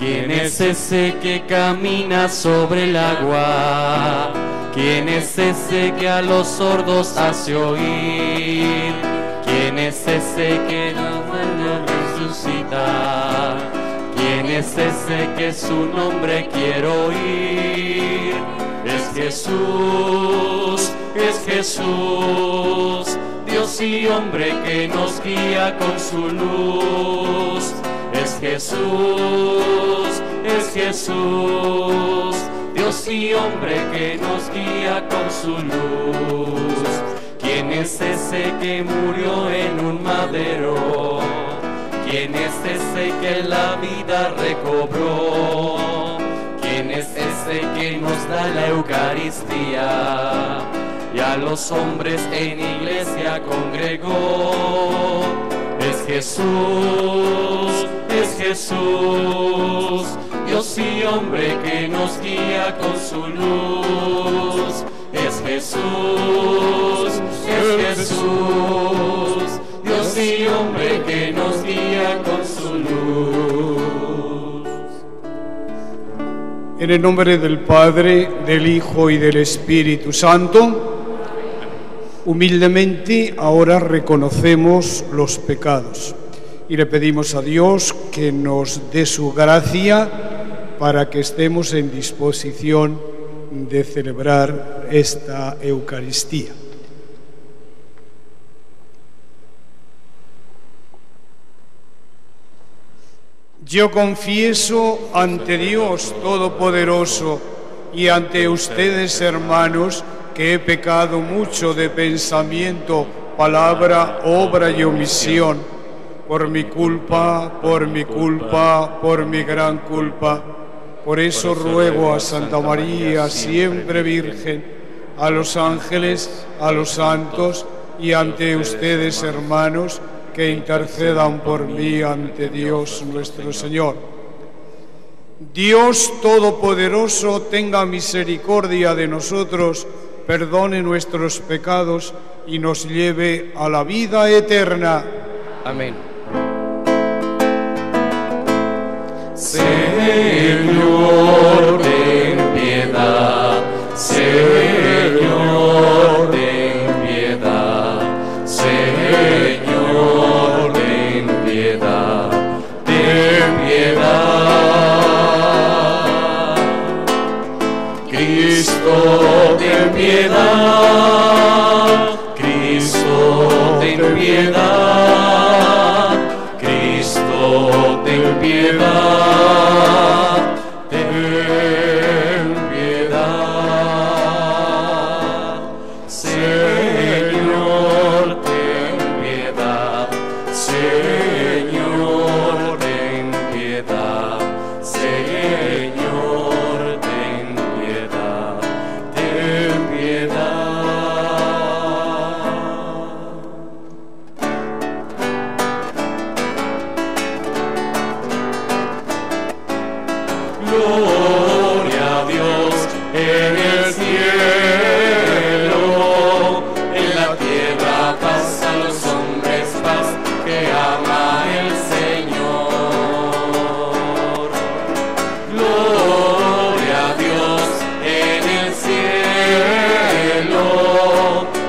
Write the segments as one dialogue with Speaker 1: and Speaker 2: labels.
Speaker 1: ¿Quién es ese que camina sobre el agua? ¿Quién es ese que a los sordos hace oír? ¿Quién es ese que nos resucita? ¿Quién es ese que su nombre quiero oír? Es Jesús, Dios y hombre que nos guía con su luz. Es Jesús, Dios y hombre que nos guía con su luz. ¿Quién es ese que murió en un madero? ¿Quién es ese que la vida recobró? ¿Quién es ese que nos da la Eucaristía y a los hombres en iglesia congregó? Es Jesús, Dios y hombre que nos guía con su luz. Es Jesús, Dios y hombre que nos guía con su luz.
Speaker 2: En el nombre del Padre, del Hijo y del Espíritu Santo, humildemente ahora reconocemos los pecados y le pedimos a Dios que nos dé su gracia para que estemos en disposición de celebrar esta Eucaristía. Yo confieso ante Dios Todopoderoso y ante ustedes, hermanos, que he pecado mucho de pensamiento, palabra, obra y omisión, por mi culpa, por mi gran culpa. Por eso ruego a Santa María, siempre Virgen, a los ángeles, a los santos y ante ustedes, hermanos, que intercedan por mí ante Dios nuestro Señor. Dios Todopoderoso tenga misericordia de nosotros, perdone nuestros pecados y nos lleve a la vida eterna.
Speaker 1: Amén.
Speaker 3: Señor, ten piedad. Señor, ten piedad. Señor, ten piedad. Ten piedad. Cristo, ten piedad. Cristo, ten piedad. Cristo, ten piedad. Ten piedad. Señor, ten piedad. Señor, ten piedad. Señor, ten piedad. Ten piedad. Gloria a Dios en el cielo, en la tierra paz a los hombres, paz que ama el Señor. Gloria a Dios en el cielo,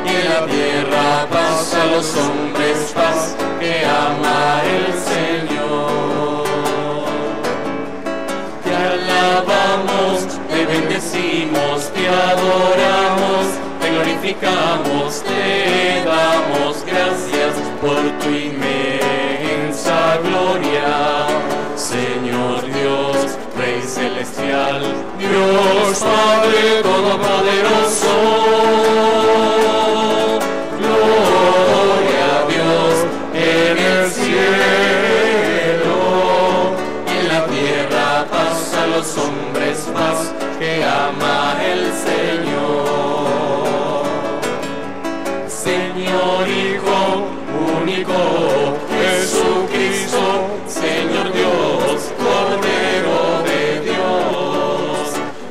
Speaker 3: y en la tierra paz a los hombres, paz que ama el Señor. Te alabamos, te bendecimos, te adoramos, te glorificamos, te damos gracias por tu inmensa gloria. Señor Dios, Rey celestial, Dios Padre Todopoderoso. Gloria a Dios en el cielo, y en la tierra paz a los hombres, paz que ama el Señor. Señor Hijo único, Jesucristo, Señor Dios, Cordero de Dios,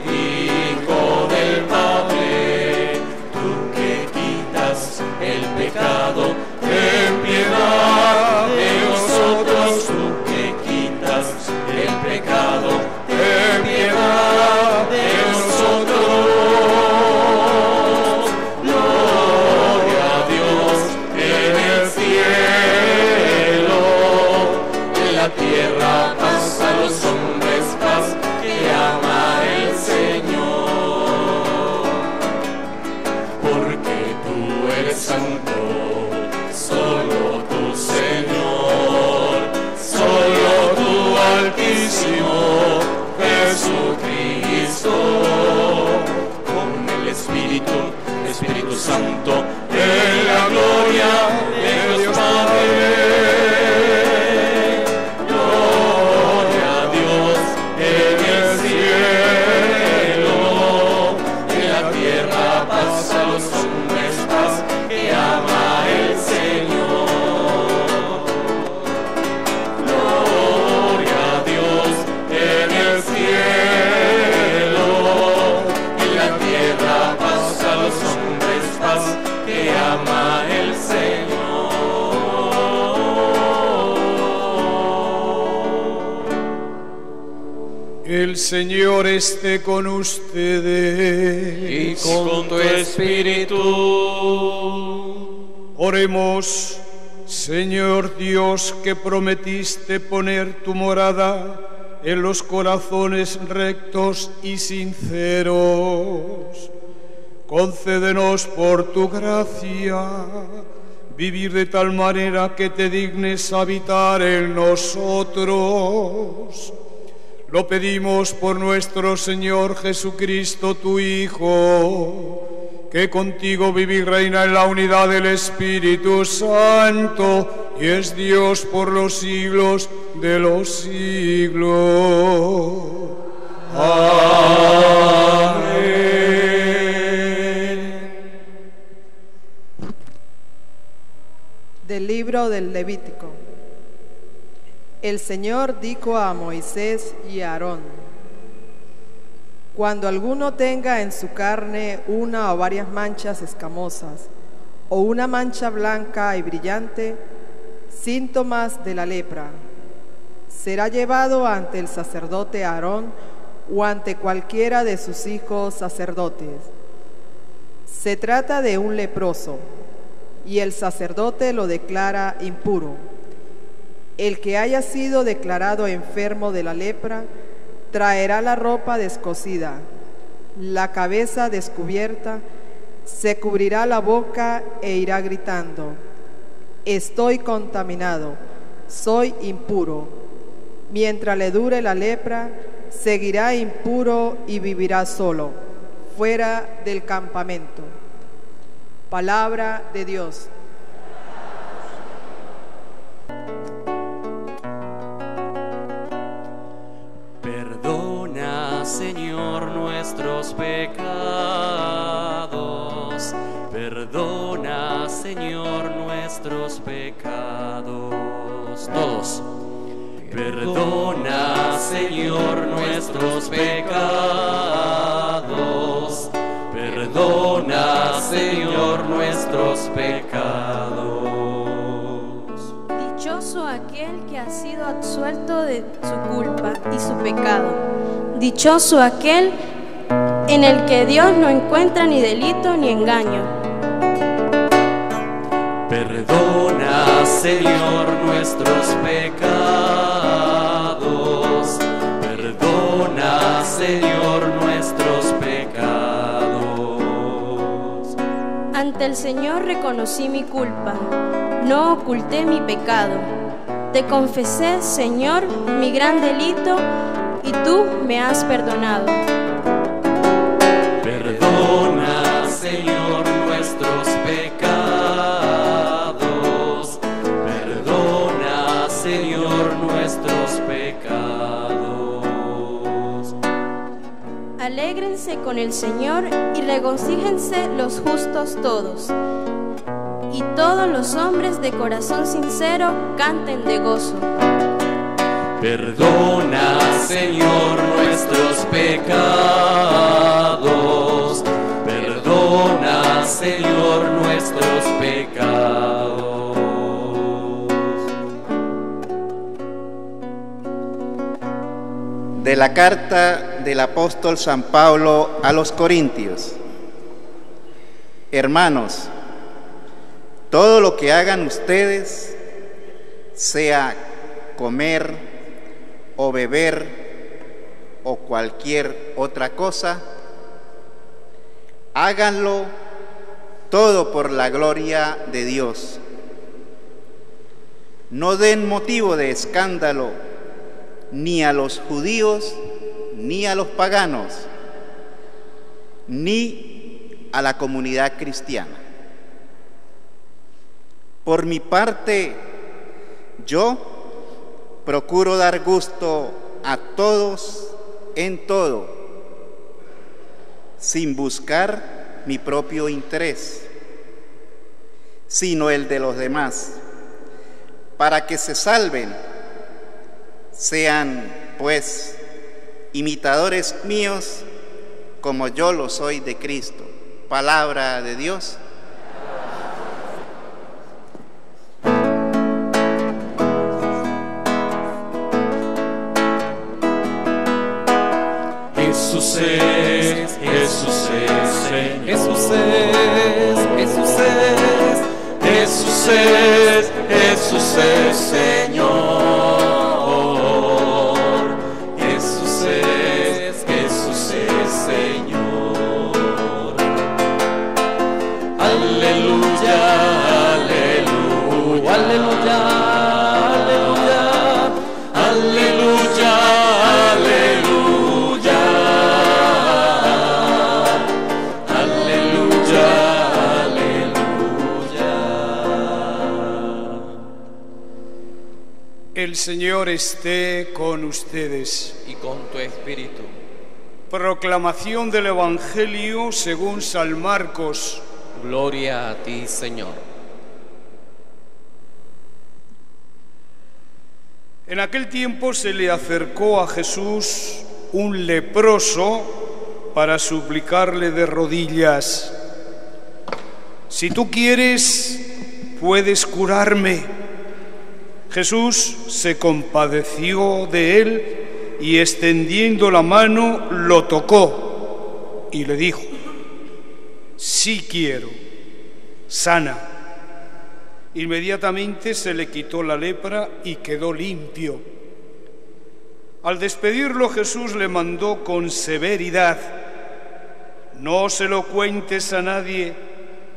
Speaker 3: Hijo del Padre, tú que quitas el pecado, ten piedad de nosotros, tú que quitas el pecado,
Speaker 2: El Señor esté con ustedes.
Speaker 1: Y con tu espíritu.
Speaker 2: Oremos. Señor Dios, que prometiste poner tu morada en los corazones rectos y sinceros, concédenos por tu gracia vivir de tal manera que te dignes habitar en nosotros. Lo pedimos por nuestro Señor Jesucristo, tu Hijo, que contigo vive y reina en la unidad del Espíritu Santo y es Dios por los siglos de los siglos. Amén.
Speaker 4: Del libro del Levítico. El Señor dijo a Moisés y a Aarón: cuando alguno tenga en su carne una o varias manchas escamosas, o una mancha blanca y brillante, síntomas de la lepra, será llevado ante el sacerdote Aarón o ante cualquiera de sus hijos sacerdotes. Se trata de un leproso, y el sacerdote lo declara impuro. El que haya sido declarado enfermo de la lepra traerá la ropa descosida, la cabeza descubierta, se cubrirá la boca e irá gritando: estoy contaminado, soy impuro. Mientras le dure la lepra, seguirá impuro y vivirá solo, fuera del campamento. Palabra de Dios.
Speaker 1: Perdona, Señor, nuestros pecados. Perdona, Señor, nuestros pecados. Todos. Perdona, Señor, nuestros pecados. Perdona, Señor, nuestros pecados.
Speaker 5: Dichoso aquel que ha sido absuelto de su culpa y su pecado. Dichoso aquel en el que Dios no encuentra ni delito ni engaño.
Speaker 1: Perdona, Señor, nuestros pecados. Perdona, Señor, nuestros pecados.
Speaker 5: Ante el Señor reconocí mi culpa, no oculté mi pecado. Te confesé, Señor, mi gran delito, y tú me has perdonado.
Speaker 1: Perdona, Señor, nuestros pecados. Perdona, Señor, nuestros pecados.
Speaker 5: Alégrense con el Señor y regocíjense los justos todos. Y todos los hombres de corazón sincero canten de gozo.
Speaker 1: Perdona, Señor, nuestros pecados. Perdona, Señor, nuestros pecados.
Speaker 6: De la carta del apóstol San Pablo a los Corintios. Hermanos, todo lo que hagan ustedes, sea comer o beber o cualquier otra cosa, háganlo todo por la gloria de Dios. No den motivo de escándalo ni a los judíos, ni a los paganos, ni a la comunidad cristiana. Por mi parte, yo procuro dar gusto a todos en todo, sin buscar mi propio interés, sino el de los demás, para que se salven. Sean, pues, imitadores míos, como yo lo soy de Cristo. Palabra de Dios.
Speaker 3: Jesús es Señor, Jesús es Señor. Aleluya, aleluya, aleluya, aleluya, aleluya, aleluya, aleluya, aleluya.
Speaker 2: El Señor esté con ustedes.
Speaker 3: Y con tu espíritu.
Speaker 2: Proclamación del Evangelio según San Marcos.
Speaker 3: Gloria a ti, Señor.
Speaker 2: En aquel tiempo se le acercó a Jesús un leproso para suplicarle de rodillas: si tú quieres, puedes curarme. Jesús se compadeció de él y extendiendo la mano lo tocó y le dijo: sí quiero, sana. Inmediatamente se le quitó la lepra y quedó limpio. Al despedirlo, Jesús le mandó con severidad: no se lo cuentes a nadie,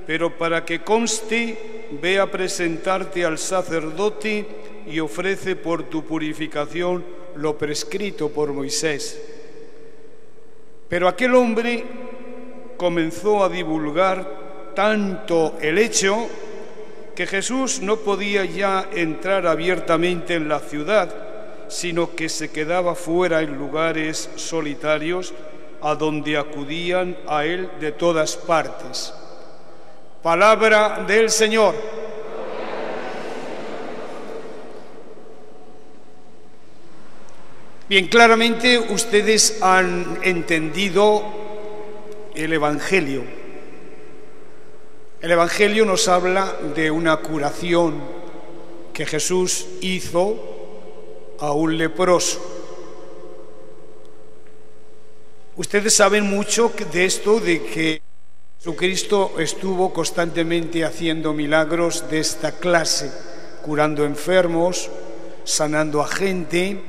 Speaker 2: pero para que conste, ve a presentarte al sacerdote y ofrece por tu purificación lo prescrito por Moisés. Pero aquel hombre comenzó a divulgar tanto el hecho que Jesús no podía ya entrar abiertamente en la ciudad, sino que se quedaba fuera en lugares solitarios a donde acudían a él de todas partes. Palabra del Señor. Bien, claramente ustedes han entendido el Evangelio. El Evangelio nos habla de una curación que Jesús hizo a un leproso. Ustedes saben mucho de esto, de que Jesucristo estuvo constantemente haciendo milagros de esta clase, curando enfermos, sanando a gente,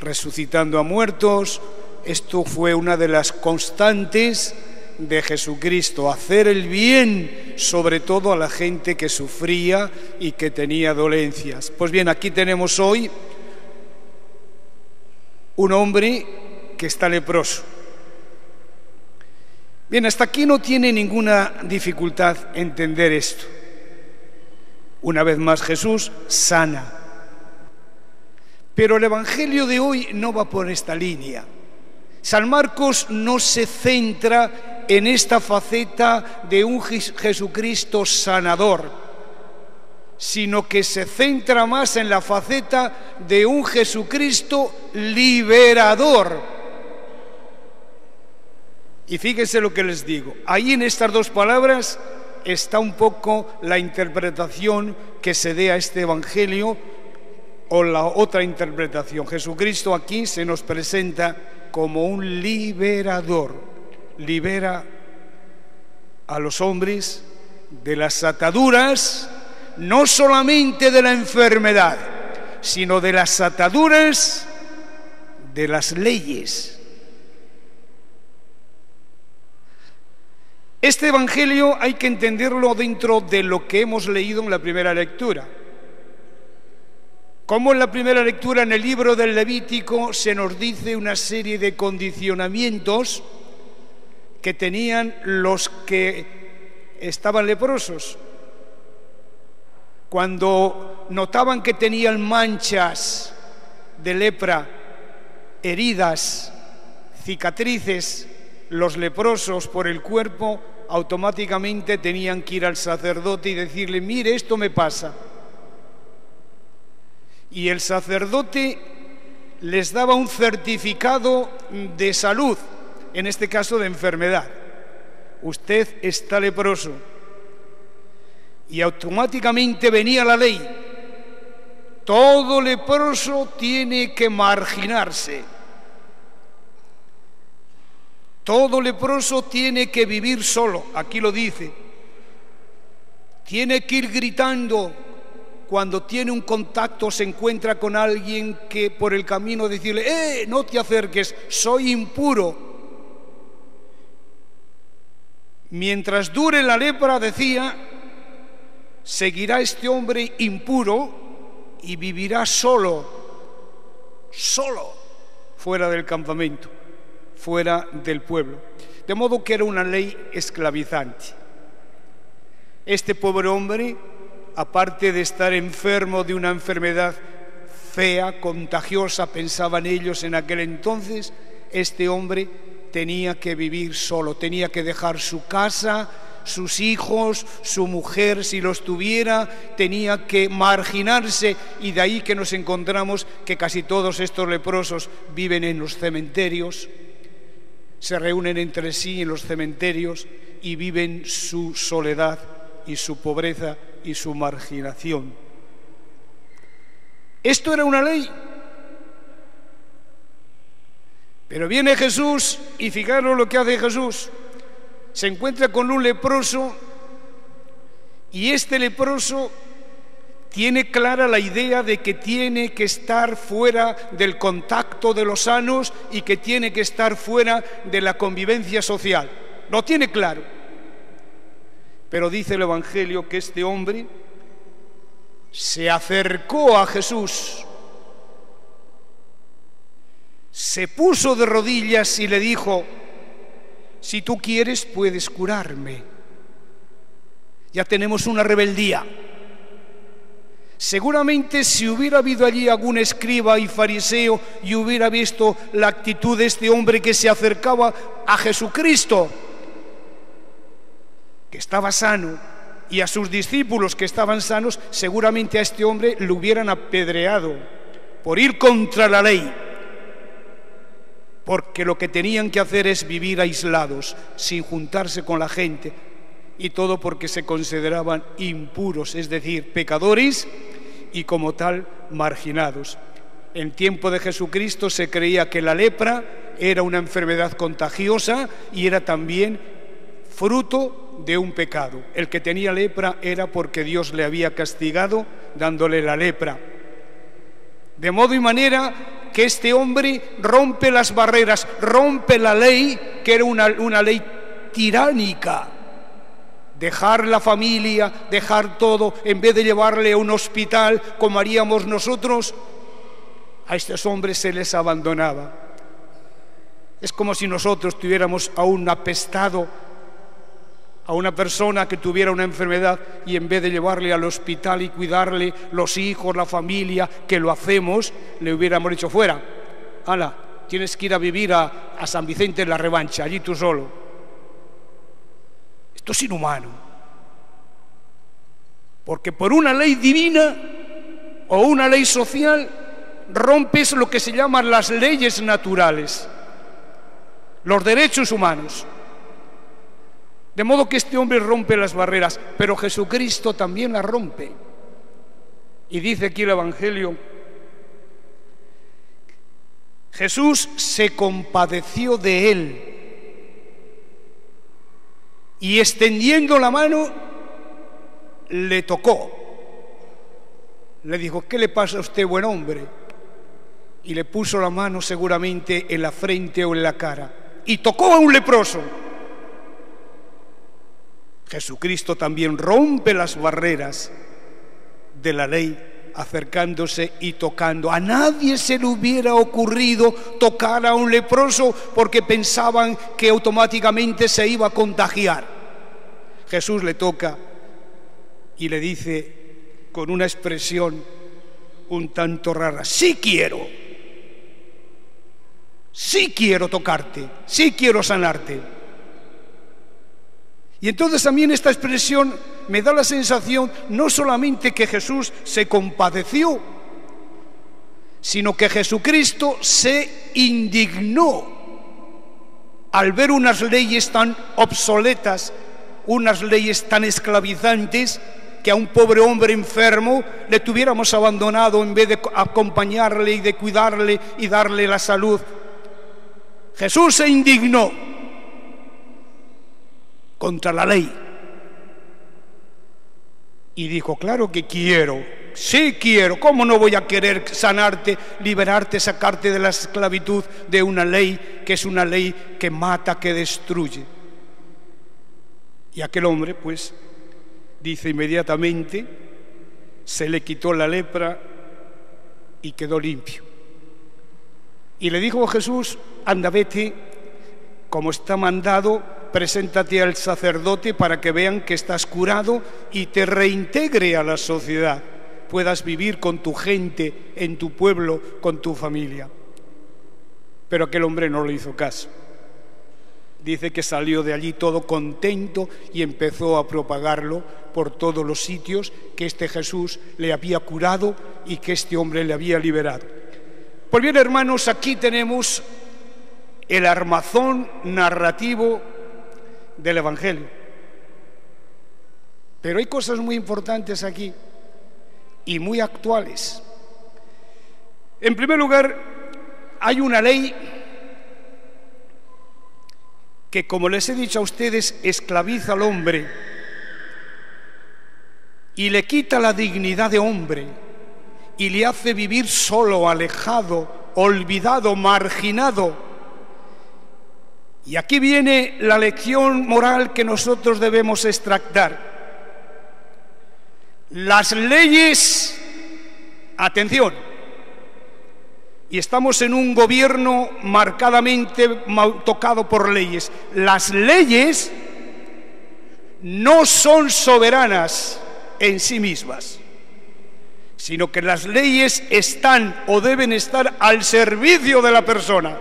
Speaker 2: resucitando a muertos. Esto fue una de las constantes de Jesucristo, hacer el bien, sobre todo a la gente que sufría y que tenía dolencias. Pues bien, aquí tenemos hoy un hombre que está leproso. Bien, hasta aquí no tiene ninguna dificultad entender esto. Una vez más, Jesús sana. Pero el Evangelio de hoy no va por esta línea. San Marcos no se centra en esta faceta de un Jesucristo sanador, sino que se centra más en la faceta de un Jesucristo liberador. Y fíjense lo que les digo. Ahí en estas dos palabras está un poco la interpretación que se dé a este Evangelio, o la otra interpretación. Jesucristo aquí se nos presenta como un liberador. Libera a los hombres de las ataduras, no solamente de la enfermedad, sino de las ataduras de las leyes. Este Evangelio hay que entenderlo dentro de lo que hemos leído en la primera lectura. Como en la primera lectura, en el libro del Levítico, se nos dice una serie de condicionamientos que tenían los que estaban leprosos. Cuando notaban que tenían manchas de lepra, heridas, cicatrices, los leprosos por el cuerpo, automáticamente tenían que ir al sacerdote y decirle: mire, esto me pasa. Y el sacerdote les daba un certificado de salud, en este caso de enfermedad. Usted está leproso. Y automáticamente venía la ley: todo leproso tiene que marginarse. Todo leproso tiene que vivir solo. Aquí lo dice. Tiene que ir gritando cuando tiene un contacto se encuentra con alguien que por el camino decirle, no te acerques, soy impuro. Mientras dure la lepra, decía, seguirá este hombre impuro y vivirá solo, fuera del campamento, fuera del pueblo. De modo que era una ley esclavizante. Este pobre hombre, aparte de estar enfermo de una enfermedad fea, contagiosa, pensaban ellos en aquel entonces, este hombre tenía que vivir solo, tenía que dejar su casa, sus hijos, su mujer si los tuviera, tenía que marginarse, y de ahí que nos encontramos que casi todos estos leprosos viven en los cementerios, se reúnen entre sí en los cementerios y viven su soledad y su pobreza y su marginación. Esto era una ley. Pero viene Jesús y fijaros lo que hace Jesús. Se encuentra con un leproso y este leproso tiene clara la idea de que tiene que estar fuera del contacto de los sanos y que tiene que estar fuera de la convivencia social. Lo tiene claro. Pero dice el Evangelio que este hombre se acercó a Jesús, se puso de rodillas y le dijo, si tú quieres puedes curarme. Ya tenemos una rebeldía. Seguramente si hubiera habido allí algún escriba y fariseo y hubiera visto la actitud de este hombre que se acercaba a Jesucristo, que estaba sano, y a sus discípulos que estaban sanos, seguramente a este hombre lo hubieran apedreado por ir contra la ley, porque lo que tenían que hacer es vivir aislados, sin juntarse con la gente, y todo porque se consideraban impuros, es decir, pecadores y como tal marginados. En tiempo de Jesucristo se creía que la lepra era una enfermedad contagiosa y era también fruto de un pecado. El que tenía lepra era porque Dios le había castigado dándole la lepra. De modo y manera que este hombre rompe las barreras, rompe la ley, que era una ley tiránica. Dejar la familia, dejar todo, en vez de llevarle a un hospital como haríamos nosotros, a estos hombres se les abandonaba. Es como si nosotros tuviéramos a un apestado, a una persona que tuviera una enfermedad, y en vez de llevarle al hospital y cuidarle los hijos, la familia, que lo hacemos, le hubiéramos dicho fuera, hala, tienes que ir a vivir a San Vicente en la Revancha, allí tú solo. Esto es inhumano, porque por una ley divina o una ley social rompes lo que se llaman las leyes naturales, los derechos humanos. De modo que este hombre rompe las barreras, pero Jesucristo también las rompe. Y dice aquí el Evangelio, Jesús se compadeció de él y extendiendo la mano le tocó. Le dijo, ¿qué le pasa a usted, buen hombre? Y le puso la mano seguramente en la frente o en la cara y tocó a un leproso. Jesucristo también rompe las barreras de la ley, acercándose y tocando. A nadie se le hubiera ocurrido tocar a un leproso porque pensaban que automáticamente se iba a contagiar. Jesús le toca y le dice con una expresión un tanto rara, sí quiero tocarte, sí quiero sanarte. Y entonces también esta expresión me da la sensación no solamente que Jesús se compadeció, sino que Jesucristo se indignó al ver unas leyes tan obsoletas, unas leyes tan esclavizantes, que a un pobre hombre enfermo le tuviéramos abandonado en vez de acompañarle y de cuidarle y darle la salud. Jesús se indignó contra la ley y dijo, claro que quiero Sí quiero. ¿Cómo no voy a querer sanarte, liberarte, sacarte de la esclavitud de una ley que es una ley que mata, que destruye? Y aquel hombre, pues, dice inmediatamente, se le quitó la lepra y quedó limpio. Y le dijo Jesús: anda, vete, como está mandado, preséntate al sacerdote para que vean que estás curado y te reintegre a la sociedad, puedas vivir con tu gente, en tu pueblo, con tu familia. Pero aquel hombre no le hizo caso. Dice que salió de allí todo contento y empezó a propagarlo por todos los sitios, que este Jesús le había curado y que este hombre le había liberado. Pues bien, hermanos, aquí tenemos el armazón narrativo del Evangelio. Pero hay cosas muy importantes aquí y muy actuales. En primer lugar, hay una ley que, como les he dicho a ustedes, esclaviza al hombre y le quita la dignidad de hombre y le hace vivir solo, alejado, olvidado, marginado. Y aquí viene la lección moral que nosotros debemos extractar. Las leyes, atención, y estamos en un gobierno marcadamente tocado por leyes. Las leyes no son soberanas en sí mismas, sino que las leyes están o deben estar al servicio de la persona.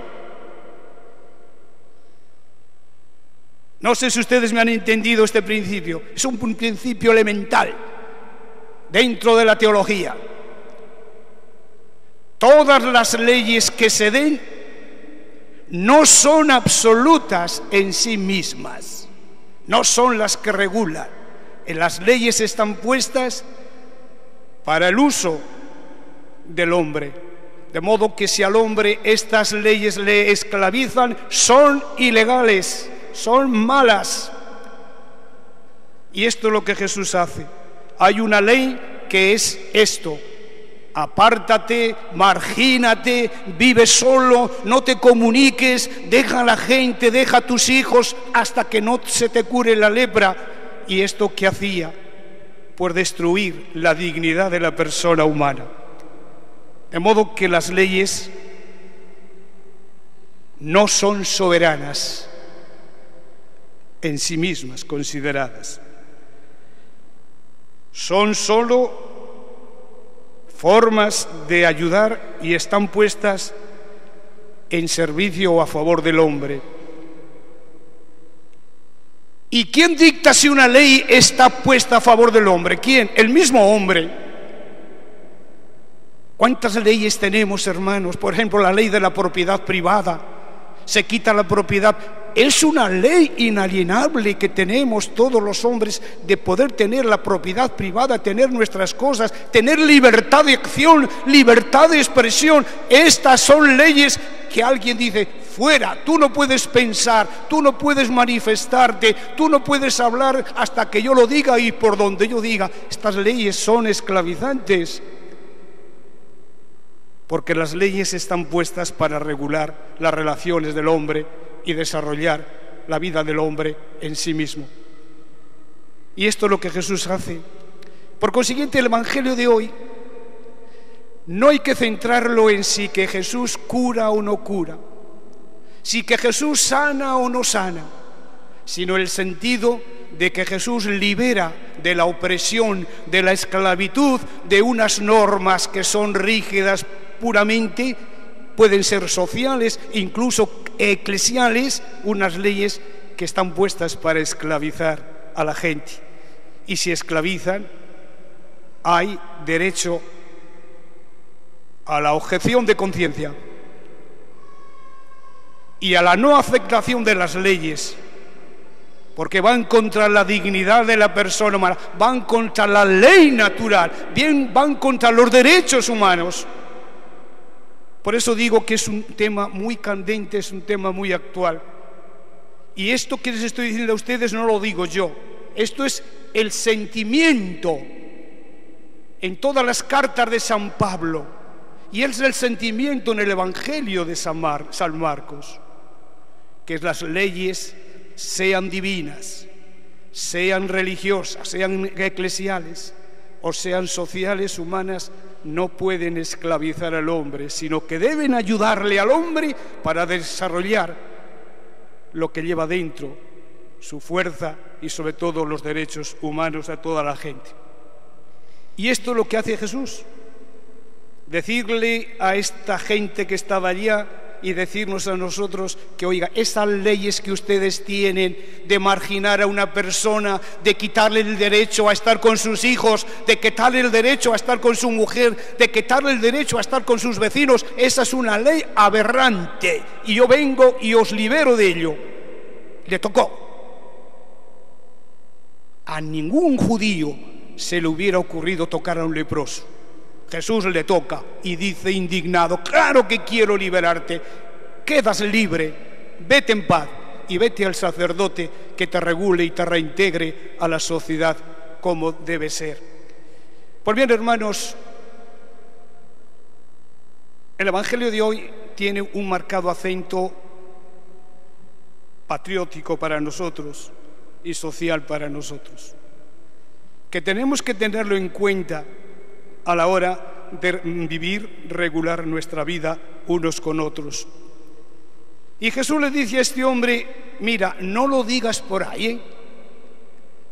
Speaker 2: No sé si ustedes me han entendido este principio. Es un principio elemental dentro de la teología. Todas las leyes que se den no son absolutas en sí mismas, no son las que regulan. Las leyes están puestas para el uso del hombre, de modo que si al hombre estas leyes le esclavizan, son ilegales, son malas. Y esto es lo que Jesús hace. Hay una ley que es esto: apártate, margínate, vive solo, no te comuniques, deja a la gente, deja a tus hijos hasta que no se te cure la lepra. ¿Y esto qué hacía? Pues destruir la dignidad de la persona humana. De modo que las leyes no son soberanas en sí mismas consideradas. Son solo formas de ayudar y están puestas en servicio o a favor del hombre. ¿Y quién dicta si una ley está puesta a favor del hombre? ¿Quién? El mismo hombre. ¿Cuántas leyes tenemos, hermanos? Por ejemplo, la ley de la propiedad privada. Se quita la propiedad. Es una ley inalienable que tenemos todos los hombres de poder tener la propiedad privada, tener nuestras cosas, tener libertad de acción, libertad de expresión. Estas son leyes que alguien dice: fuera, tú no puedes pensar, tú no puedes manifestarte, tú no puedes hablar hasta que yo lo diga y por donde yo diga. Estas leyes son esclavizantes, porque las leyes están puestas para regular las relaciones del hombre y desarrollar la vida del hombre en sí mismo. Y esto es lo que Jesús hace. Por consiguiente, el Evangelio de hoy no hay que centrarlo en si que Jesús cura o no cura, si que Jesús sana o no sana, sino el sentido de que Jesús libera de la opresión, de la esclavitud, de unas normas que son rígidas puramente, pueden ser sociales, incluso eclesiales, unas leyes que están puestas para esclavizar a la gente. Y si esclavizan, hay derecho a la objeción de conciencia y a la no aceptación de las leyes, porque van contra la dignidad de la persona humana, van contra la ley natural, bien van contra los derechos humanos. Por eso digo que es un tema muy candente, es un tema muy actual. Y esto que les estoy diciendo a ustedes no lo digo yo, esto es el sentimiento en todas las cartas de San Pablo, y es el sentimiento en el Evangelio de San Marcos, que las leyes sean divinas, sean religiosas, sean eclesiales o sean sociales, humanas, no pueden esclavizar al hombre, sino que deben ayudarle al hombre para desarrollar lo que lleva dentro, su fuerza y sobre todo los derechos humanos a toda la gente. Y esto es lo que hace Jesús, decirle a esta gente que estaba allá y decirnos a nosotros que, oiga, esas leyes que ustedes tienen de marginar a una persona, de quitarle el derecho a estar con sus hijos, de quitarle el derecho a estar con su mujer, de quitarle el derecho a estar con sus vecinos, esa es una ley aberrante y yo vengo y os libero de ello. Le tocó. A ningún judío se le hubiera ocurrido tocar a un leproso. Jesús le toca y dice indignado: claro que quiero liberarte, quedas libre, vete en paz y vete al sacerdote que te regule y te reintegre a la sociedad como debe ser. Pues bien, hermanos, el Evangelio de hoy tiene un marcado acento patriótico para nosotros y social para nosotros, que tenemos que tenerlo en cuenta a la hora de vivir, regular nuestra vida unos con otros. Y Jesús le dice a este hombre: mira, no lo digas por ahí, ¿eh?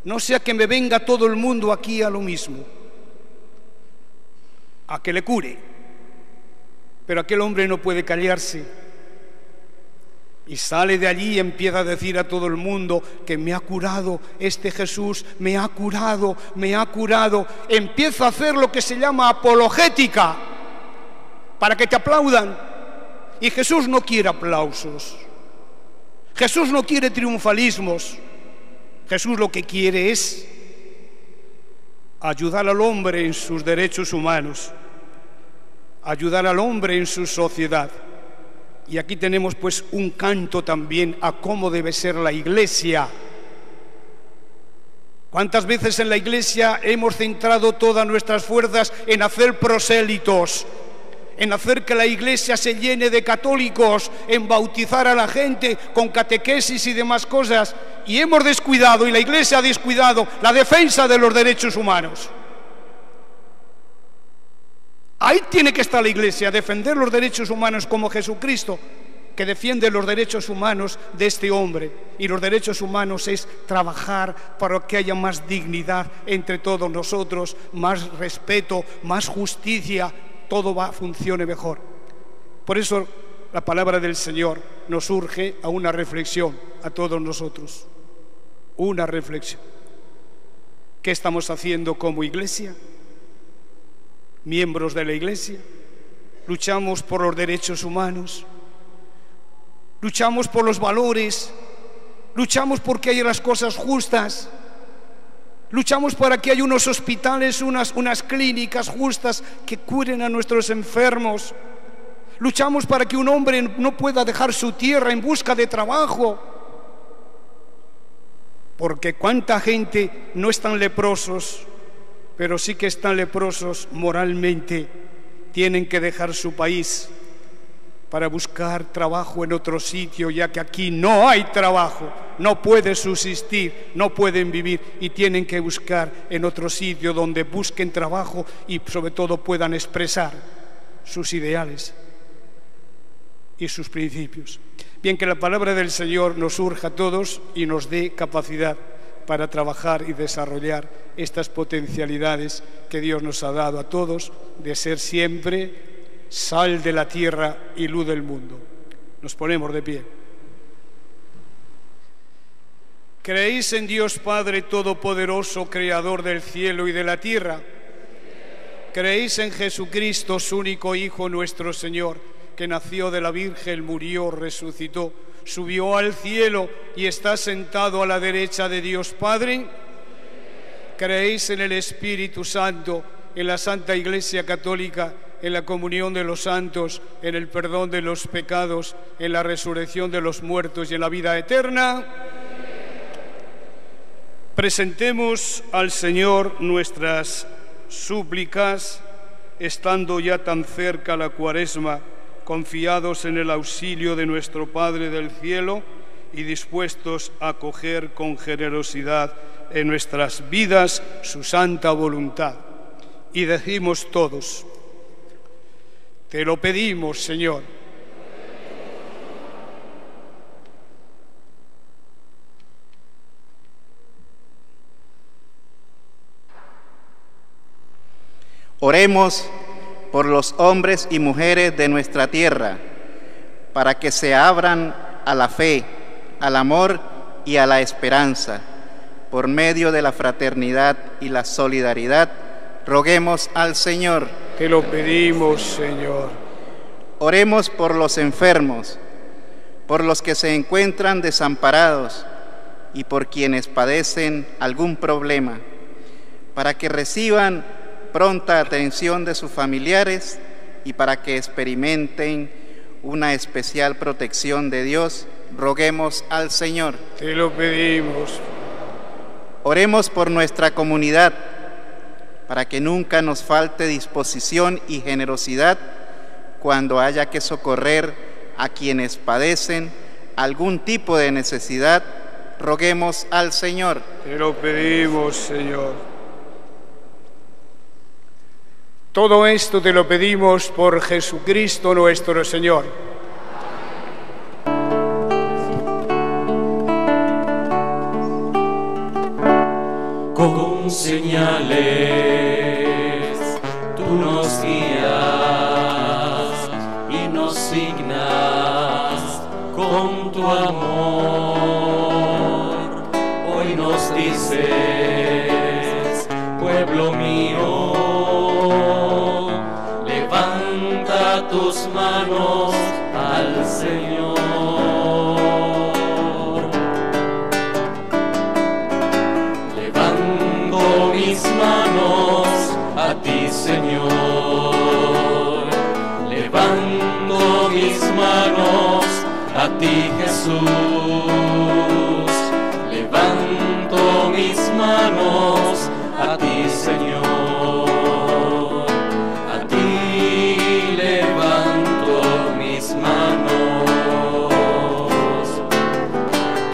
Speaker 2: No sea que me venga todo el mundo aquí a lo mismo, a que le cure. Pero aquel hombre no puede callarse. Y sale de allí y empieza a decir a todo el mundo que me ha curado este Jesús, me ha curado, me ha curado. Empieza a hacer lo que se llama apologética, para que te aplaudan. Y Jesús no quiere aplausos. Jesús no quiere triunfalismos. Jesús lo que quiere es ayudar al hombre en sus derechos humanos, ayudar al hombre en su sociedad. Y aquí tenemos pues un canto también a cómo debe ser la Iglesia. ¿Cuántas veces en la Iglesia hemos centrado todas nuestras fuerzas en hacer prosélitos, en hacer que la Iglesia se llene de católicos, en bautizar a la gente con catequesis y demás cosas? Y hemos descuidado, y la Iglesia ha descuidado, la defensa de los derechos humanos. Ahí tiene que estar la Iglesia, defender los derechos humanos como Jesucristo, que defiende los derechos humanos de este hombre. Y los derechos humanos es trabajar para que haya más dignidad entre todos nosotros, más respeto, más justicia, todo funcione mejor. Por eso la palabra del Señor nos urge a una reflexión a todos nosotros. Una reflexión. ¿Qué estamos haciendo como Iglesia? Miembros de la Iglesia, luchamos por los derechos humanos, luchamos por los valores, luchamos porque haya las cosas justas, luchamos para que haya unos hospitales, unas clínicas justas que curen a nuestros enfermos, luchamos para que un hombre no pueda dejar su tierra en busca de trabajo, porque cuánta gente no están leprosos, pero sí que están leprosos moralmente, tienen que dejar su país para buscar trabajo en otro sitio, ya que aquí no hay trabajo, no pueden subsistir, no pueden vivir y tienen que buscar en otro sitio donde busquen trabajo y sobre todo puedan expresar sus ideales y sus principios. Bien, que la palabra del Señor nos urja a todos y nos dé capacidad para trabajar y desarrollar estas potencialidades que Dios nos ha dado a todos, de ser siempre sal de la tierra y luz del mundo. Nos ponemos de pie. ¿Creéis en Dios Padre Todopoderoso, Creador del cielo y de la tierra? ¿Creéis en Jesucristo, su único Hijo, nuestro Señor, que nació de la Virgen, murió, resucitó, subió al cielo y está sentado a la derecha de Dios Padre? ¿Creéis en el Espíritu Santo, en la Santa Iglesia Católica, en la comunión de los santos, en el perdón de los pecados, en la resurrección de los muertos y en la vida eterna? Presentemos al Señor nuestras súplicas, estando ya tan cerca la Cuaresma, confiados en el auxilio de nuestro Padre del cielo y dispuestos a acoger con generosidad en nuestras vidas su santa voluntad. Y decimos todos: te lo pedimos, Señor.
Speaker 6: Oremos por los hombres y mujeres de nuestra tierra, para que se abran a la fe, al amor y a la esperanza. Por medio de la fraternidad y la solidaridad, roguemos al Señor.
Speaker 2: Te lo pedimos, Señor.
Speaker 6: Oremos por los enfermos, por los que se encuentran desamparados y por quienes padecen algún problema, para que reciban pronta atención de sus familiares y para que experimenten una especial protección de Dios, roguemos al Señor.
Speaker 2: Te lo pedimos.
Speaker 6: Oremos por nuestra comunidad, para que nunca nos falte disposición y generosidad cuando haya que socorrer a quienes padecen algún tipo de necesidad, roguemos al Señor.
Speaker 2: Te lo pedimos, Señor. Todo esto te lo pedimos por Jesucristo nuestro Señor.
Speaker 1: Con señales tú nos guías y nos signas con tu amor. Hoy nos dices, pueblo mío, levanta tus manos al Señor. Levanto mis manos a ti, Señor. Levanto mis manos a ti, Jesús. Levanto mis manos a ti, Señor. A ti levanto mis manos.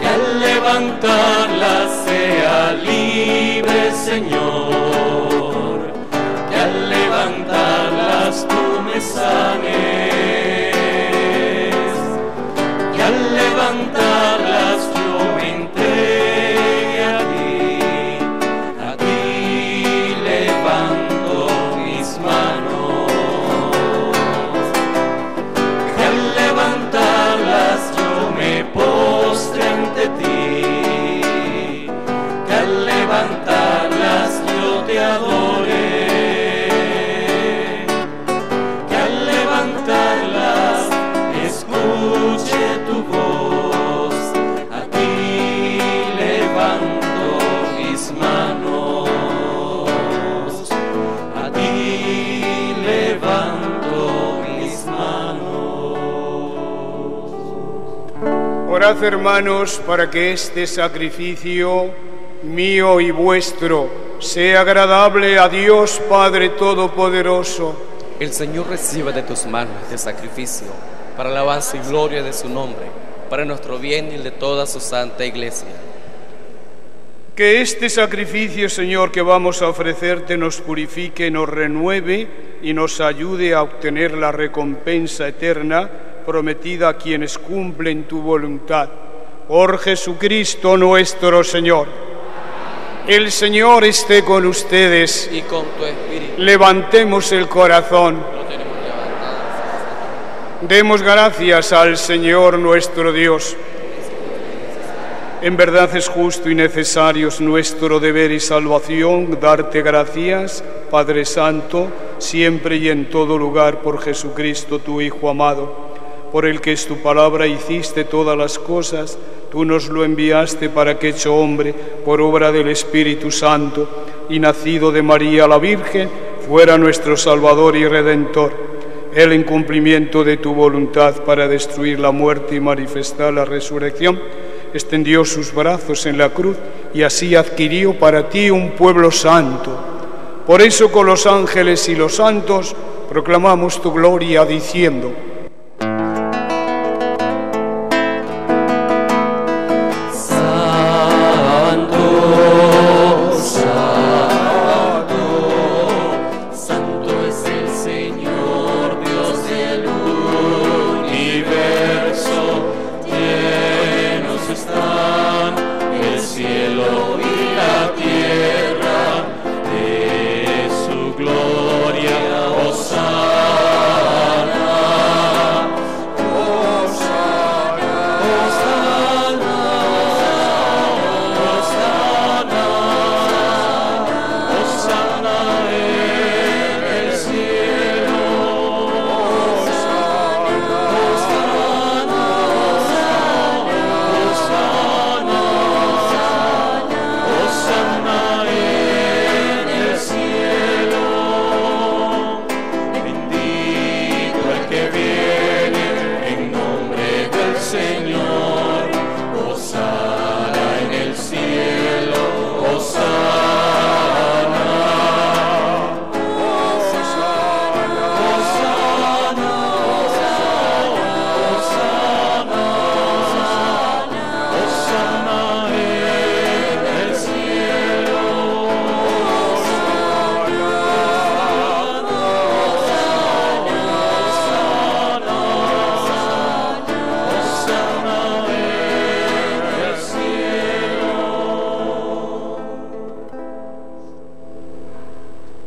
Speaker 1: Que al levantarlas sea libre, Señor. Que al levantarlas tú me sanes. Que al levantarlas yo me entregue a ti levanto mis manos. Que al levantarlas yo me postre ante ti. Que al levantarlas yo te adore. Que al levantarlas escuche tu voz. A ti levanto mis manos. A ti levanto mis manos.
Speaker 2: Orad, hermanos, para que este sacrificio mío y vuestro sea agradable a Dios Padre Todopoderoso.
Speaker 7: El Señor reciba de tus manos este sacrificio, para alabanza y gloria de su nombre, para nuestro bien y el de toda su santa Iglesia.
Speaker 2: Que este sacrificio, Señor, que vamos a ofrecerte nos purifique, nos renueve y nos ayude a obtener la recompensa eterna prometida a quienes cumplen tu voluntad. Por Jesucristo nuestro Señor. El Señor esté con ustedes.
Speaker 7: Y con tu espíritu.
Speaker 2: Levantemos el corazón.
Speaker 7: Lo tenemos levantado.
Speaker 2: Demos gracias al Señor nuestro Dios. En verdad es justo y necesario, es nuestro deber y salvación darte gracias, Padre Santo, siempre y en todo lugar, por Jesucristo, tu Hijo amado, por el que es tu palabra hiciste todas las cosas. Tú nos lo enviaste para que, hecho hombre, por obra del Espíritu Santo, y nacido de María la Virgen, fuera nuestro Salvador y Redentor. Él, en cumplimiento de tu voluntad para destruir la muerte y manifestar la resurrección, extendió sus brazos en la cruz y así adquirió para ti un pueblo santo. Por eso con los ángeles y los santos proclamamos tu gloria diciendo: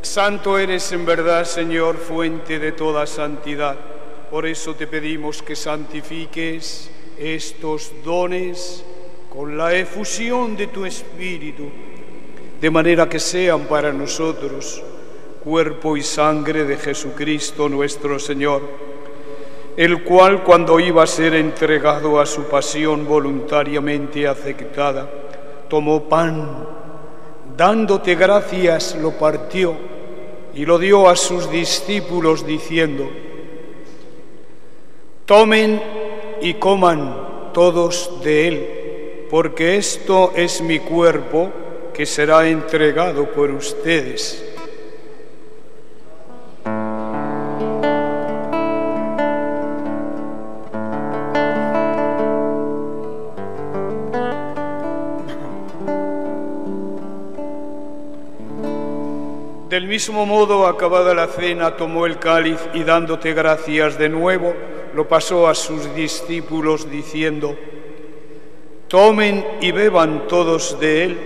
Speaker 2: Santo eres en verdad, Señor, fuente de toda santidad. Por eso te pedimos que santifiques estos dones con la efusión de tu Espíritu, de manera que sean para nosotros cuerpo y sangre de Jesucristo nuestro Señor, el cual, cuando iba a ser entregado a su pasión voluntariamente aceptada, tomó pan, dándote gracias, lo partió y lo dio a sus discípulos diciendo: tomen y coman todos de él, porque esto es mi cuerpo que será entregado por ustedes. Del mismo modo, acabada la cena, tomó el cáliz y dándote gracias de nuevo, lo pasó a sus discípulos diciendo: tomen y beban todos de él,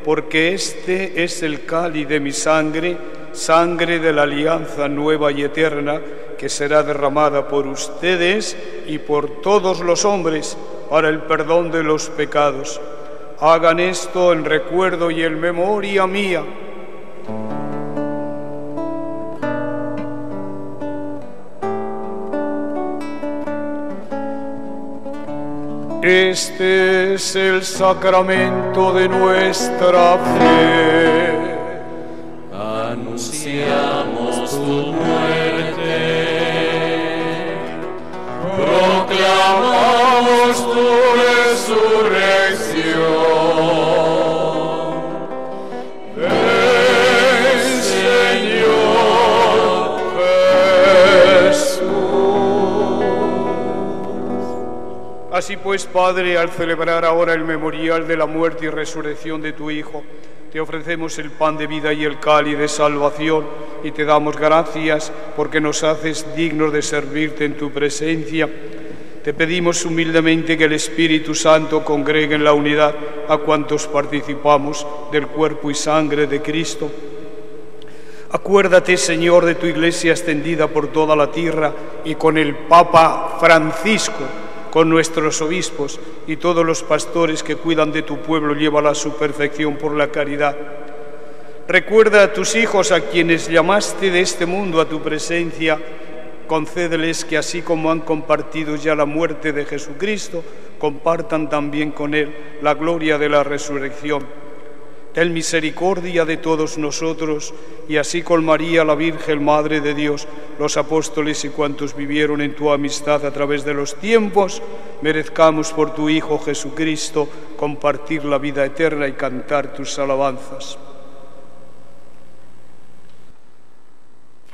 Speaker 2: porque este es el cáliz de mi sangre, sangre de la alianza nueva y eterna, que será derramada por ustedes y por todos los hombres para el perdón de los pecados. Hagan esto en recuerdo y en memoria mía. Este es el sacramento de nuestra fe.
Speaker 3: Anunciamos tu muerte, proclamamos tu resurrección. Ven, Señor Jesús.
Speaker 2: Así pues, Padre, al celebrar ahora el memorial de la muerte y resurrección de tu Hijo, te ofrecemos el pan de vida y el cáliz de salvación, y te damos gracias porque nos haces dignos de servirte en tu presencia. Te pedimos humildemente que el Espíritu Santo congregue en la unidad a cuantos participamos del cuerpo y sangre de Cristo. Acuérdate, Señor, de tu Iglesia extendida por toda la tierra, y con el Papa Francisco, con nuestros obispos y todos los pastores que cuidan de tu pueblo, llévala a su perfección por la caridad. Recuerda a tus hijos, a quienes llamaste de este mundo a tu presencia. Concédeles que, así como han compartido ya la muerte de Jesucristo, compartan también con Él la gloria de la resurrección. Ten misericordia de todos nosotros, y así con María, la Virgen Madre de Dios, los apóstoles y cuantos vivieron en tu amistad a través de los tiempos, merezcamos por tu Hijo Jesucristo compartir la vida eterna y cantar tus alabanzas.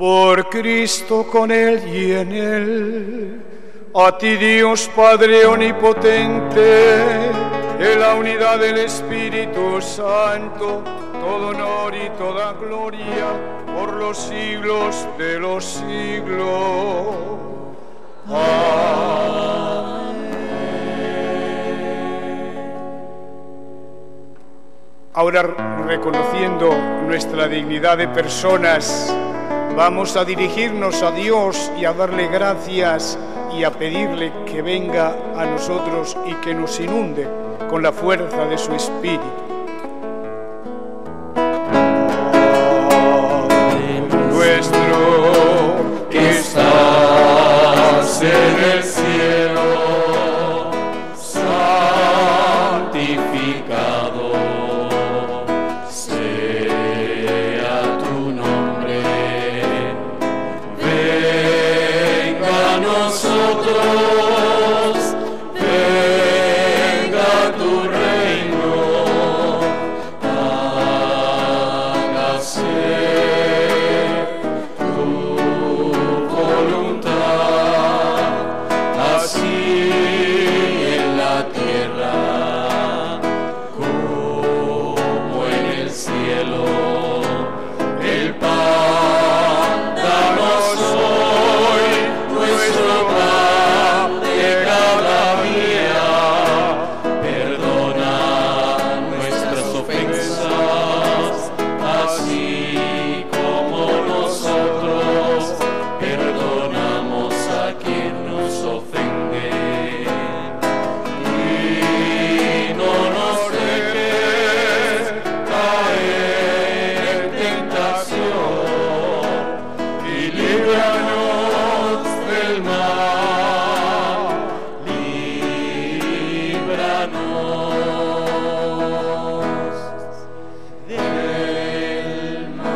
Speaker 2: Por Cristo, con Él y en Él, a ti Dios Padre omnipotente, en la unidad del Espíritu Santo, todo honor y toda gloria por los siglos de los siglos. Amén. Ahora, reconociendo nuestra dignidad de personas, vamos a dirigirnos a Dios y a darle gracias y a pedirle que venga a nosotros y que nos inunde con la fuerza de su Espíritu. Padre nuestro que estás en el cielo, santificado sea tu nombre. Venga a nosotros, venga tu reino, hágase tu voluntad, así en la tierra como en el cielo. El pan danos hoy, nuestro pan de cada día. Perdona nuestras ofensas, así como nosotros perdonamos a quien nos ofende. Y no nos dejes caer en tentación, y líbranos del mal, líbranos del mal.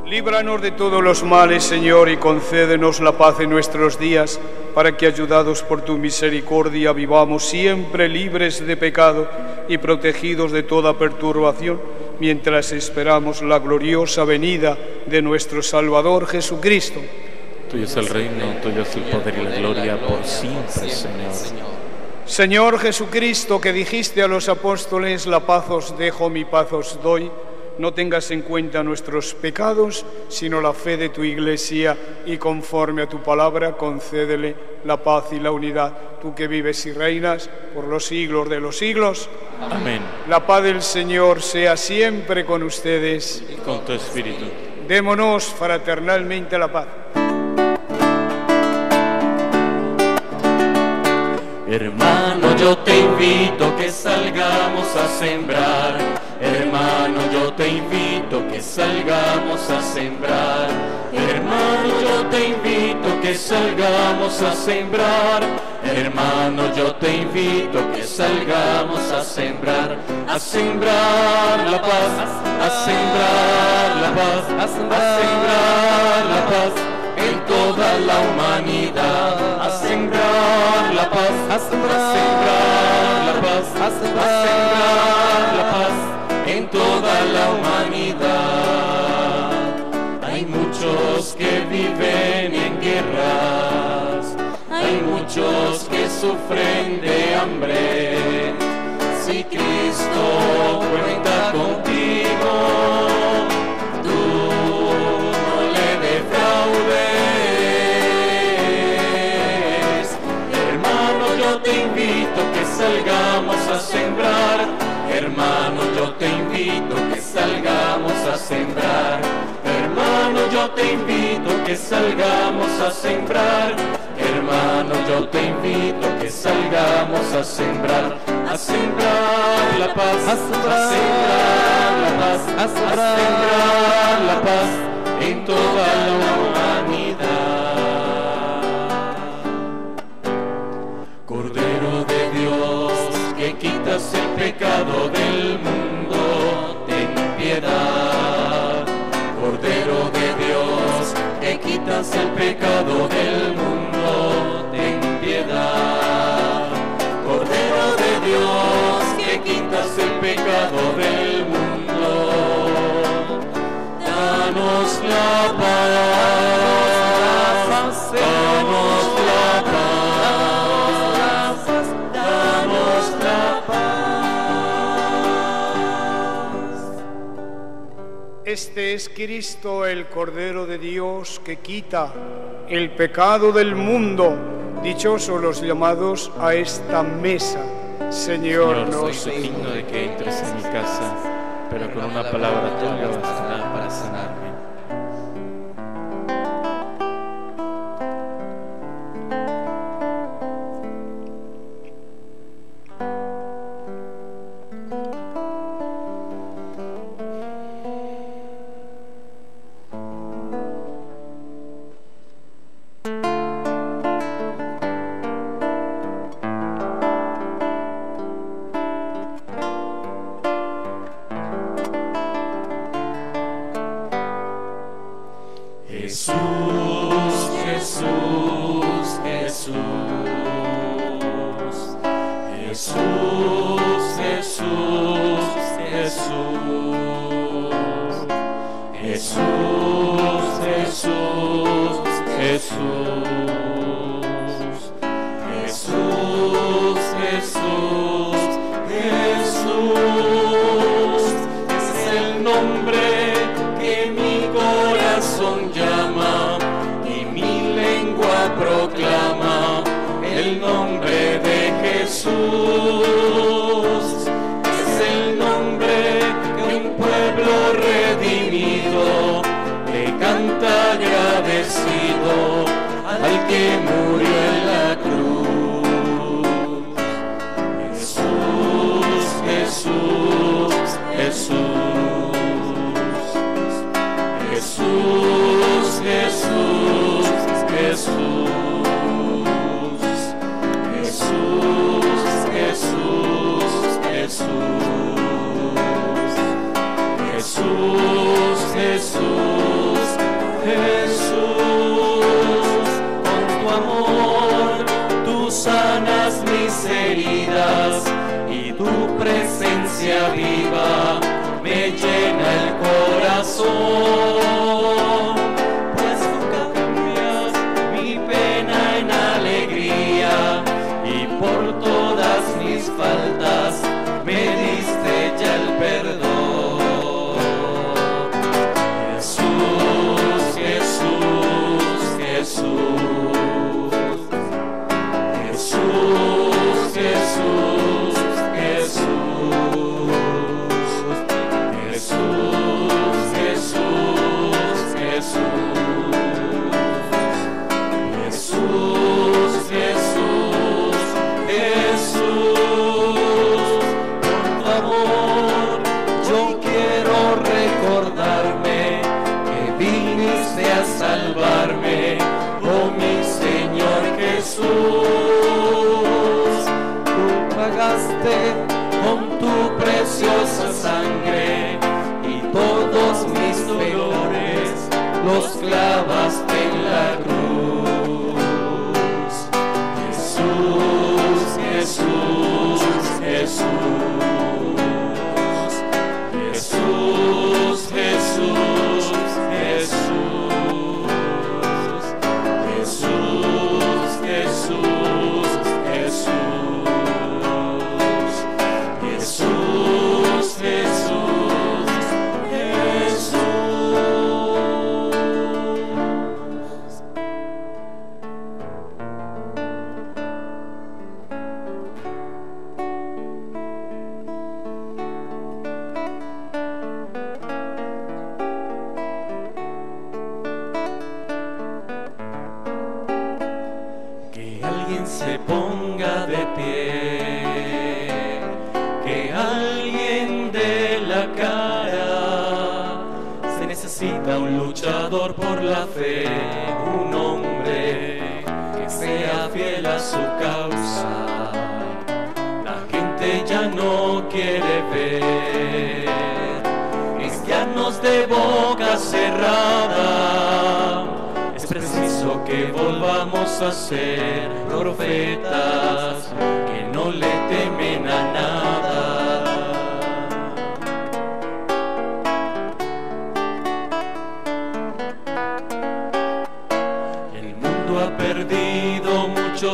Speaker 2: Líbranos de todos los males, Señor, y concédenos la paz en nuestros días, para que, ayudados por tu misericordia, vivamos siempre libres de pecado y protegidos de toda perturbación, mientras esperamos la gloriosa venida de nuestro Salvador Jesucristo.
Speaker 8: Tuyo es el reino, tuyo es el poder y la gloria por siempre, Señor.
Speaker 2: Señor Jesucristo, que dijiste a los apóstoles: la paz os dejo, mi paz os doy, no tengas en cuenta nuestros pecados, sino la fe de tu Iglesia, y conforme a tu palabra concédele la paz y la unidad, tú que vives y reinas por los siglos de los siglos.
Speaker 8: Amén.
Speaker 2: La paz del Señor sea siempre con ustedes.
Speaker 8: Y con tu espíritu.
Speaker 2: Démonos fraternalmente la paz.
Speaker 3: Hermano, yo te invito que salgamos a sembrar. Hermano, yo te invito que salgamos a sembrar. Hermano, yo te invito que salgamos a sembrar. Hermano, yo te invito que salgamos a sembrar la paz, a sembrar la paz, a sembrar la paz en toda la humanidad, a sembrar la paz, a sembrar la paz, a sembrar la paz en toda la humanidad. Hay muchos que viven en guerras, hay muchos que sufren de hambre. Si Cristo cuenta contigo, tú no le defraudes. Hermano, yo te invito que salgamos a sembrar. Hermano, yo te invito que salgamos a sembrar. Hermano, yo te invito que salgamos a sembrar. Hermano, yo te invito que salgamos a sembrar la paz, a sembrar la paz, a sembrar la paz en toda la humanidad. Cordero de Dios, que quitas el pecado del mundo, ten piedad. Cordero de Dios, que quitas el pecado del mundo, ten piedad. Cordero de Dios, que quitas el pecado del mundo, danos la paz, danos la paz, danos la paz.
Speaker 2: Este es Cristo, el Cordero de Dios, que quita el pecado del mundo. Dichosos los llamados a esta mesa. Señor,
Speaker 8: no soy digno de que entres en mi casa, pero con una palabra tuya bastará para sanarme.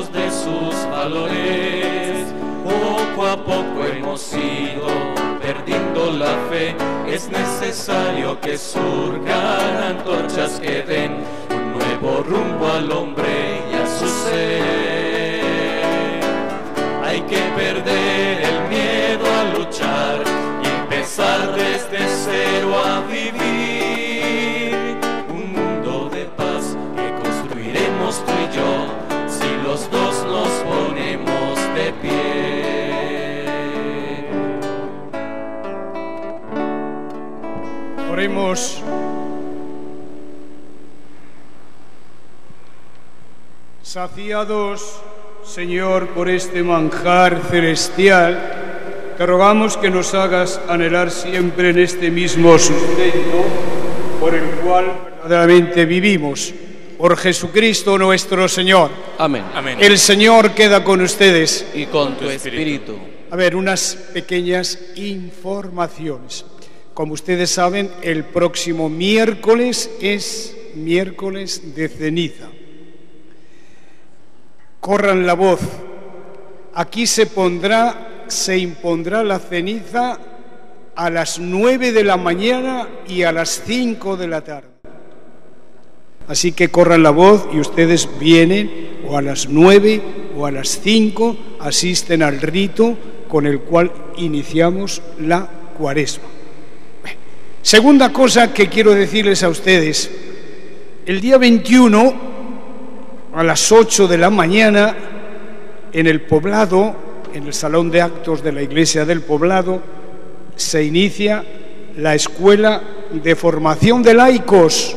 Speaker 1: muchos de sus valores. Poco a poco hemos ido perdiendo la fe. Es necesario que surjan antorchas que den un nuevo rumbo al hombre y a su ser. Hay que perder el miedo a luchar y empezar desde cero a vivir un mundo de paz que construiremos tú y yo si los dos nos ponemos de pie.
Speaker 2: Oremos. Saciados, Señor, por este manjar celestial, te rogamos que nos hagas anhelar siempre en este mismo sustento por el cual verdaderamente vivimos. Por Jesucristo nuestro Señor.
Speaker 7: Amén.
Speaker 8: Amén.
Speaker 2: El Señor queda con ustedes.
Speaker 7: Y con tu espíritu.
Speaker 2: A ver, unas pequeñas informaciones. Como ustedes saben, el próximo miércoles es miércoles de ceniza. Corran la voz. Aquí se impondrá la ceniza a las 9 de la mañana y a las 5 de la tarde. Así que corran la voz y ustedes vienen o a las 9 o a las 5, asisten al rito con el cual iniciamos la Cuaresma. Segunda cosa que quiero decirles a ustedes, el día 21 a las 8 de la mañana en el poblado, en el salón de actos de la iglesia del poblado, se inicia la escuela de formación de laicos.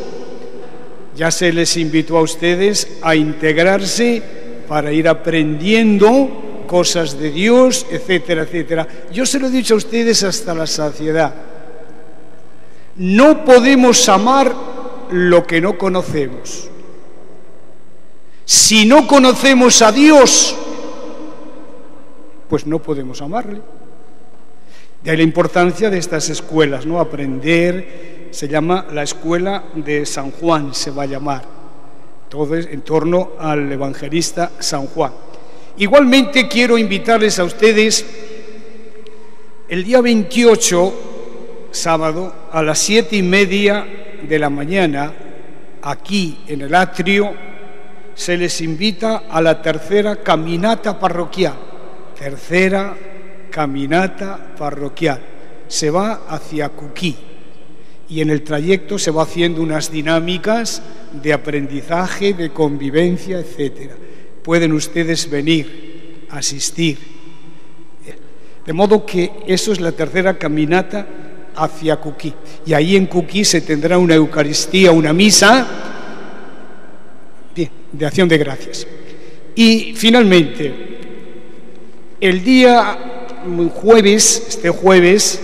Speaker 2: Ya se les invitó a ustedes a integrarse para ir aprendiendo cosas de Dios, etcétera, etcétera. Yo se lo he dicho a ustedes hasta la saciedad. No podemos amar lo que no conocemos. Si no conocemos a Dios, pues no podemos amarle. De ahí la importancia de estas escuelas, ¿no? Aprender. Se llama la escuela de San Juan, se va a llamar. Todo es en torno al evangelista San Juan. Igualmente quiero invitarles a ustedes el día 28, sábado, a las 7:30 de la mañana, aquí en el atrio, se les invita a la tercera caminata parroquial. Tercera caminata parroquial. Se va hacia Cuquí. Y en el trayecto se va haciendo unas dinámicas de aprendizaje, de convivencia, etcétera. Pueden ustedes venir, asistir. De modo que eso es la tercera caminata hacia Cuquí. Y ahí en Cuquí se tendrá una Eucaristía, una misa, bien, de acción de gracias. Y finalmente, el día jueves, este jueves,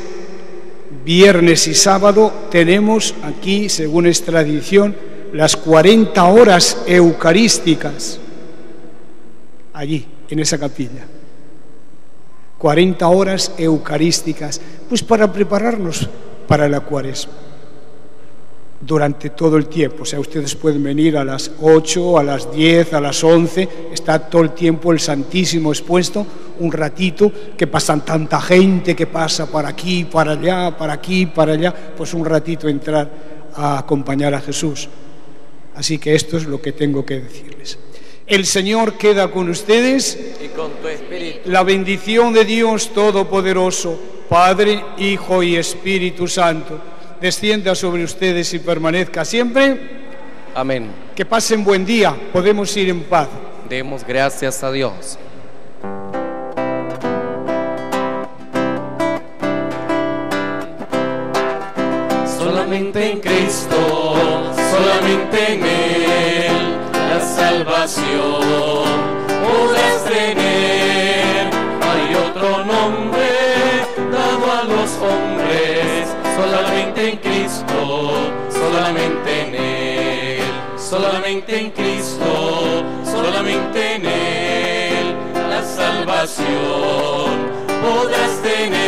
Speaker 2: viernes y sábado, tenemos aquí, según es tradición, las 40 horas eucarísticas, allí, en esa capilla. 40 horas eucarísticas, pues para prepararnos para la Cuaresma. Durante todo el tiempo, o sea, ustedes pueden venir a las 8, a las 10, a las 11, está todo el tiempo el Santísimo expuesto, un ratito, que pasan tanta gente, que pasa para aquí, para allá, para aquí, para allá, pues un ratito entrar a acompañar a Jesús. Así que esto es lo que tengo que decirles. El Señor queda con ustedes.
Speaker 7: Y con tu espíritu.
Speaker 2: La bendición de Dios Todopoderoso, Padre, Hijo y Espíritu Santo, descienda sobre ustedes y permanezca siempre.
Speaker 7: Amén.
Speaker 2: Que pasen buen día, podemos ir en paz.
Speaker 7: Demos gracias a Dios.
Speaker 1: Solamente en Cristo, solamente en Él, la salvación podrás tener. Hay otro nombre dado a los hombres, solamente en Cristo, solamente en Él, solamente en Cristo, solamente en Él, la salvación podrás tener.